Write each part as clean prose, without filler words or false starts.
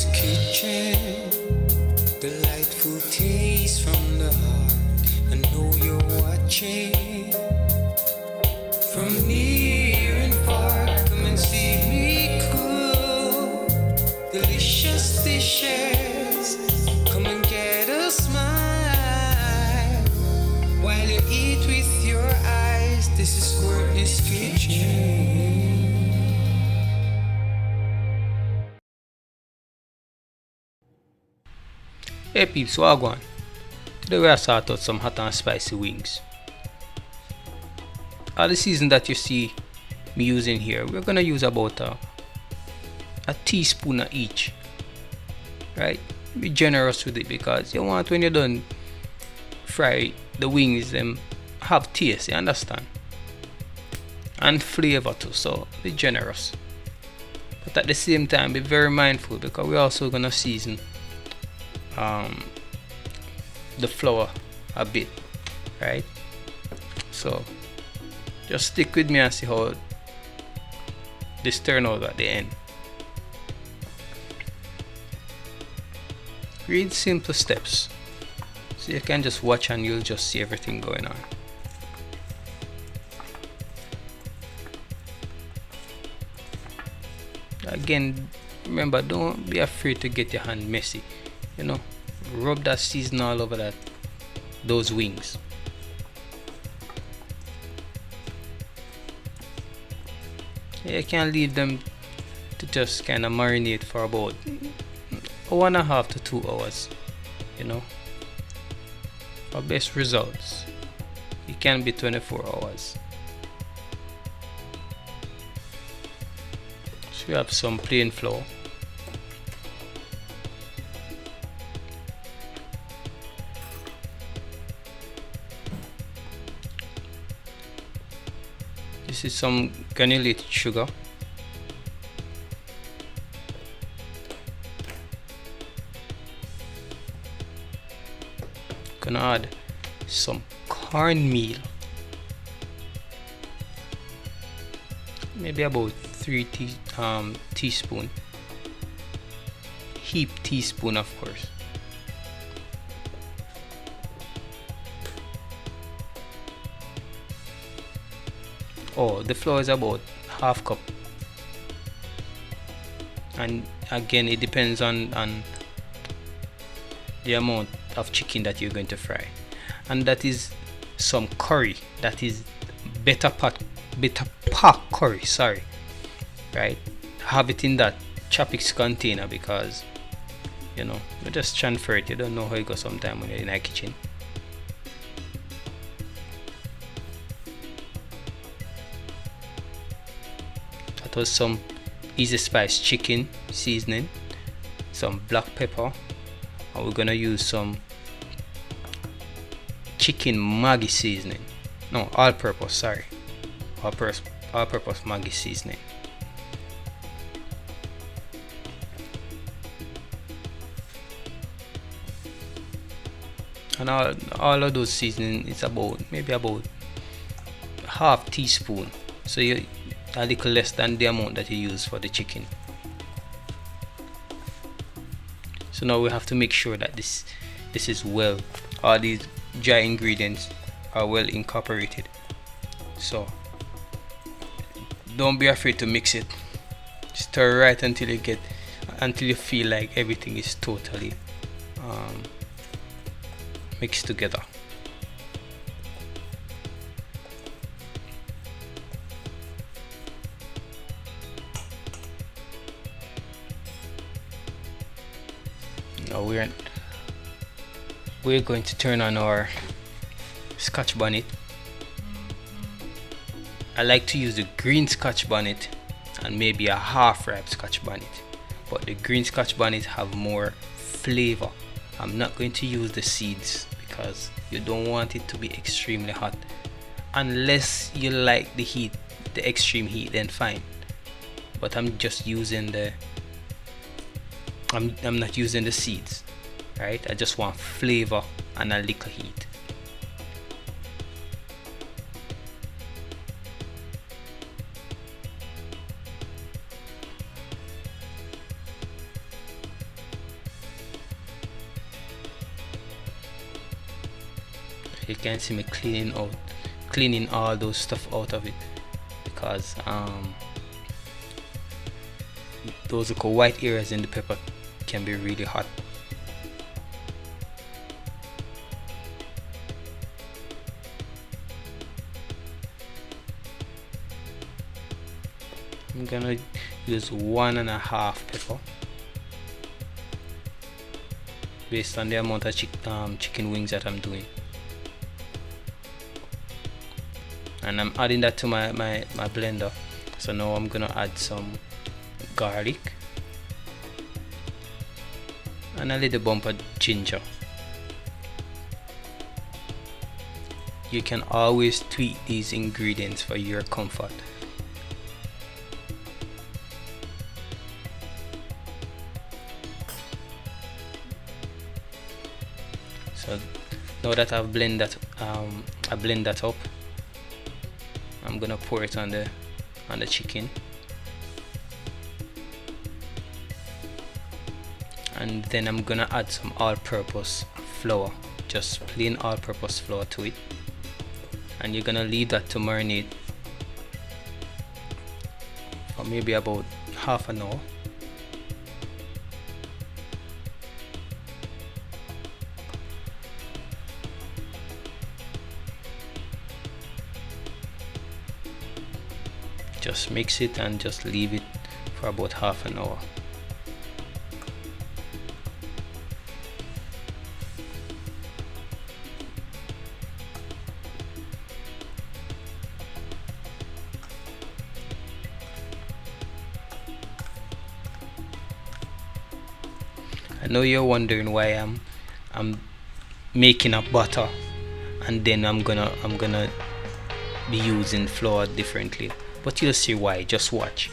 this kitchen. Delightful taste from the heart. I know you're watching. From near and far, come and see me cook delicious dishes. Come and get a smile while you eat with your eyes. This is Courtney's Kitchen. Hey peeps, what going? Today we are sort out some hot and spicy wings. All the season that you see me using here, we're gonna use about a teaspoon of each. Right? Be generous with it because you want when you're done fry the wings them have taste, you understand? And flavor too, so be generous. But at the same time be very mindful because we're also gonna season the flour a bit, right? So just stick with me and see how this turn out at the end. Read simple steps so you can just watch and you'll just see everything going on. Again, remember, don't be afraid to get your hand messy. You know, rub that season all over those wings. You can leave them to just kind of marinate for about 1.5 to 2 hours. You know, for best results, it can be 24 hours. So you have some plain flour. This is some granulated sugar. Gonna add some cornmeal, maybe about 3 teaspoon, heap teaspoon of course. Oh, the flour is about half cup, and again it depends on the amount of chicken that you're going to fry. And that is some curry, that is better pot curry, sorry, right? Have it in that Chopix container because you know you just transfer it. You don't know how it goes sometime when you're in a kitchen. That was some easy spice chicken seasoning, some black pepper, and we're gonna use some chicken Maggi seasoning. No, all-purpose, sorry, all-purpose Maggi seasoning. And all of those seasoning is maybe about half teaspoon, so you a little less than the amount that you use for the chicken. So now we have to make sure that this is well, all these dry ingredients are well incorporated. So don't be afraid to mix it. Stir right until you feel like everything is totally mixed together. Now we're going to turn on our Scotch bonnet. I like to use the green Scotch bonnet and maybe a half ripe Scotch bonnet, but the green Scotch bonnet have more flavor. I'm not going to use the seeds because you don't want it to be extremely hot. Unless you like the heat, the extreme heat, then fine. But I'm just using I'm not using the seeds, right? I just want flavor and a little heat. You can see me cleaning all those stuff out of it, because those little white areas in the pepper can be really hot. I'm gonna use 1.5 pepper based on the amount of chicken wings that I'm doing, and I'm adding that to my blender. So now I'm gonna add some garlic and a little bump of ginger. You can always tweak these ingredients for your comfort. So now that I've blend that up, I'm gonna pour it on the chicken, and then I'm gonna add some all-purpose flour, just plain all-purpose flour to it, and you're gonna leave that to marinate for maybe about half an hour. Just mix it and just leave it for about half an hour. I know you're wondering why I'm making a butter and then I'm gonna be using flour differently, but you'll see why. Just watch,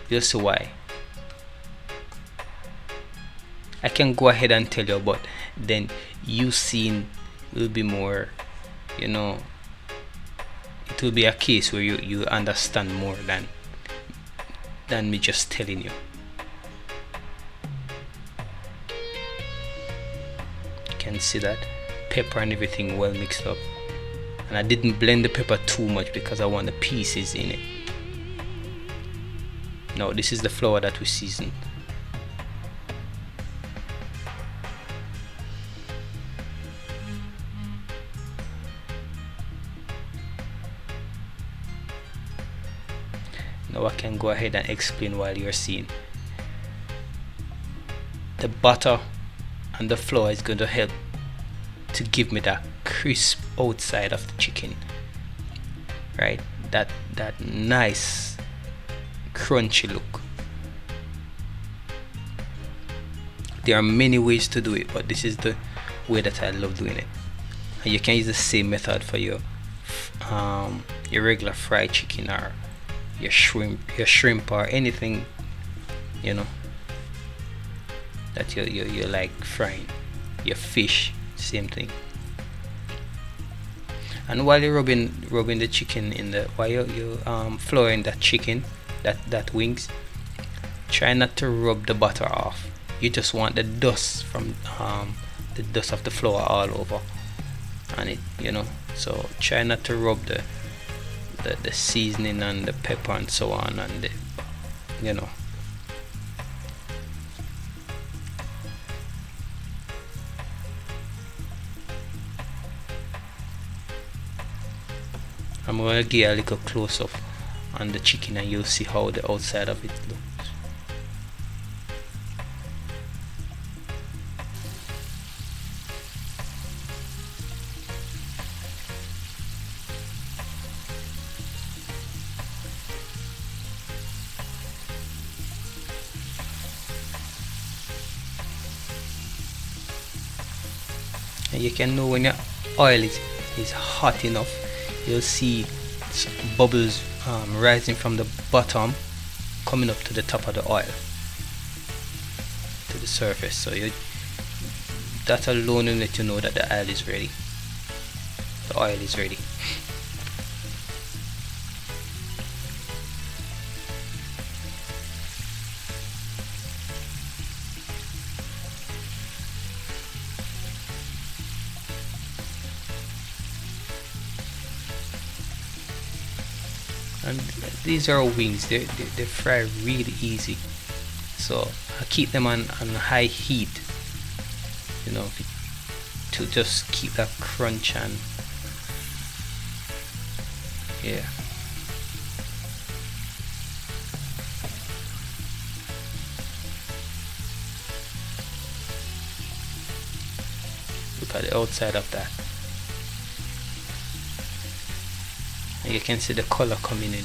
you'll see why. I can go ahead and tell you, but then you seeing will be more, it will be a case where you understand more than me just telling you. You can see that pepper and everything well mixed up, and I didn't blend the pepper too much because I want the pieces in it. Now this is the flour that we seasoned. Now I can go ahead and explain while you're seeing. The butter and the flour is going to help to give me that crisp outside of the chicken, right? That nice crunchy look. There are many ways to do it, but this is the way that I love doing it. And you can use the same method for your regular fried chicken, or your shrimp or anything, that you like frying. Your fish, same thing. And while you're rubbing the chicken while you're flouring that chicken, that wings, try not to rub the butter off. You just want the dust from the dust of the flour all over on it, so try not to rub the seasoning and the pepper and so on, and I'm gonna give a little close up on the chicken, and you'll see how the outside of it looks. And you can know when your oil is hot enough. You'll see bubbles rising from the bottom, coming up to the top of the oil, to the surface. So that alone will let you know that the oil is ready. The oil is ready. And these are wings, they fry really easy, so I keep them on high heat, you know, to just keep that crunch. And yeah, look at the outside of that, and you can see the color coming in.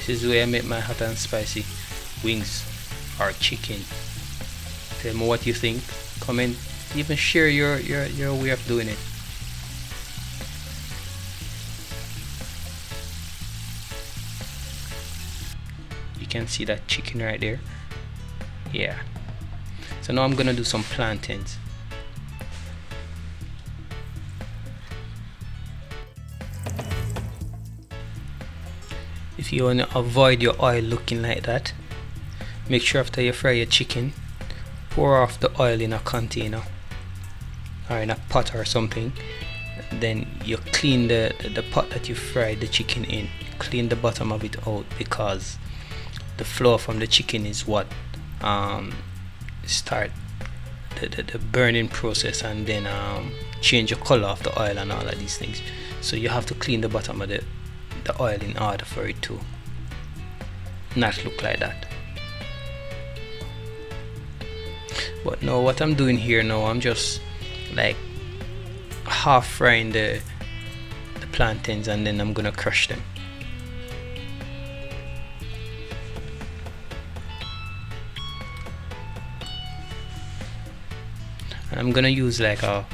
This is where I make my hot and spicy wings or chicken. Tell me what you think. Comment, even share your way of doing it. You can see that chicken right there. Yeah. So now I'm gonna do some plantains. If you want to avoid your oil looking like that, make sure after you fry your chicken, pour off the oil in a container or in a pot or something. Then you clean the pot that you fried the chicken in, clean the bottom of it out, because the flour from the chicken is what start the burning process, and then change the color of the oil and all of these things. So you have to clean the bottom of the oil in order for it to not look like that. But now what I'm doing here now, I'm just like half frying the plantains, and then I'm gonna crush them. And I'm gonna use like a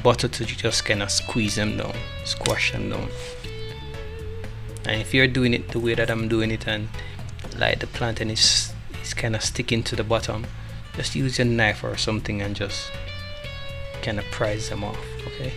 butter to just kind of squeeze them down, squash them down. And if you're doing it the way that I'm doing it, and like the plantain is kind of sticking to the bottom, just use a knife or something and just kind of prise them off, okay?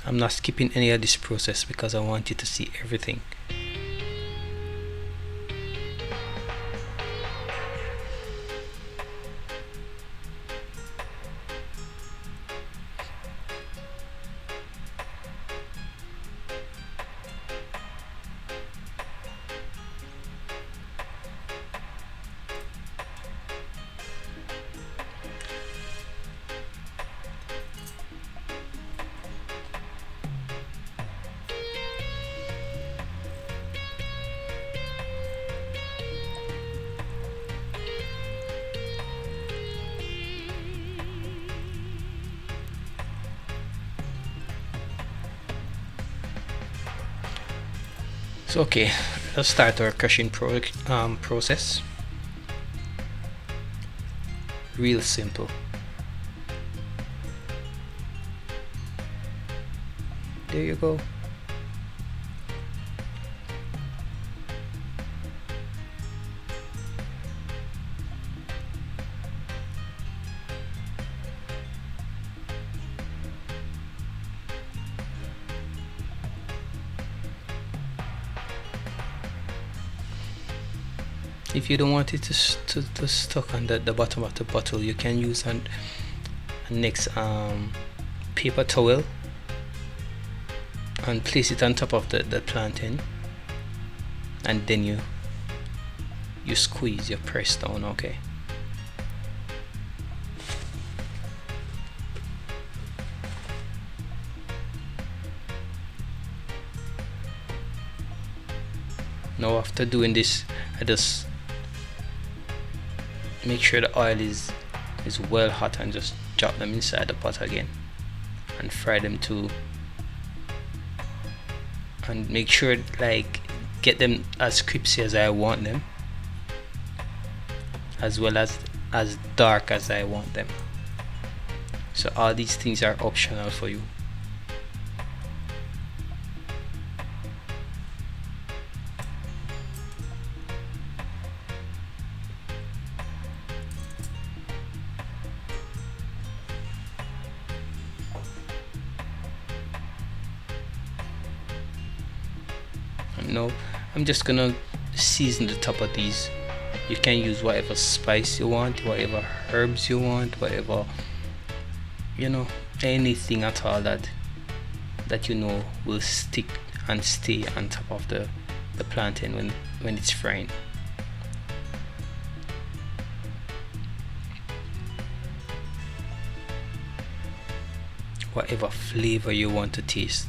I'm not skipping any of this process because I want you to see everything. So okay, let's start our crushing process. Real simple. There you go. If you don't want it to stuck on the bottom of the bottle, you can use a next paper towel and place it on top of the plantain, and then you squeeze, you press down, okay? Now after doing this, I just make sure the oil is well hot and just drop them inside the pot again and fry them too, and make sure like get them as crispy as I want them, as well as dark as I want them. So all these things are optional for you. know, I'm just gonna season the top of these. You can use whatever spice you want, whatever herbs you want, whatever, you know, anything at all that you know will stick and stay on top of the plantain when it's frying. Whatever flavor you want to taste.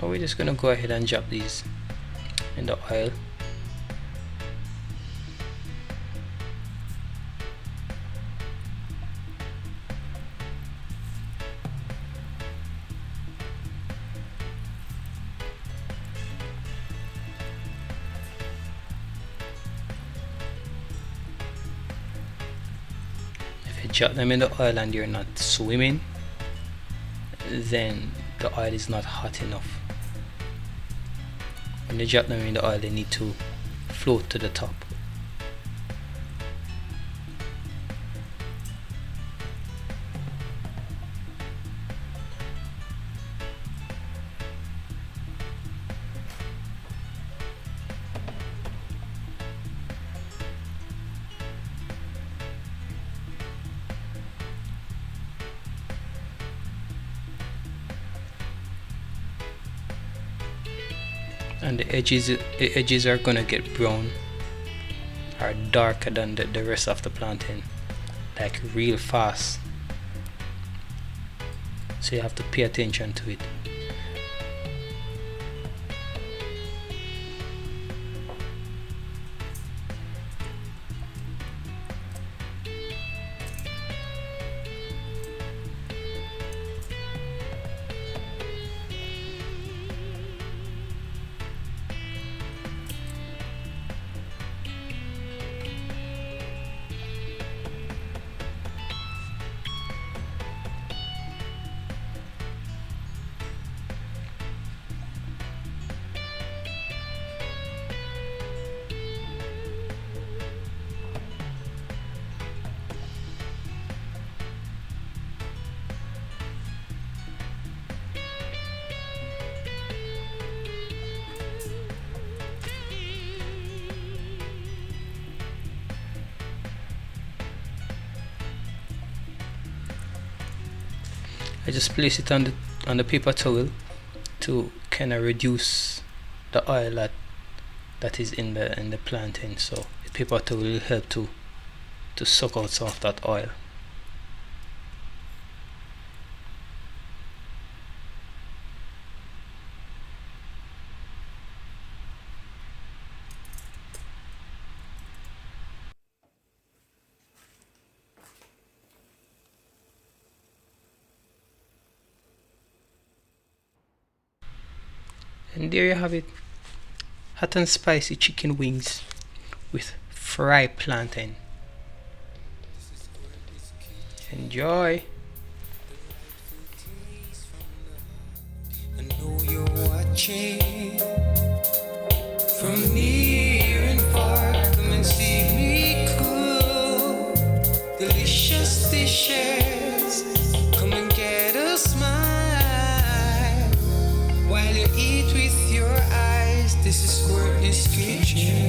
Now we're just gonna go ahead and drop these in the oil. If you drop them in the oil and you're not swimming, then the oil is not hot enough. When you drop them in the oil, they need to float to the top. And the edges are gonna get brown or darker than the rest of the plantain, like real fast, so you have to pay attention to it. I just place it on the paper towel to kind of reduce the oil that is in the plantain. So the paper towel will help to suck out some of that oil. And there you have it, hot and spicy chicken wings with fried plantain. Enjoy. I know you're watching from near and far. Come and see me cook delicious dishes. Come and get a smile while you eat with your eyes. This is Courtney's Kitchen.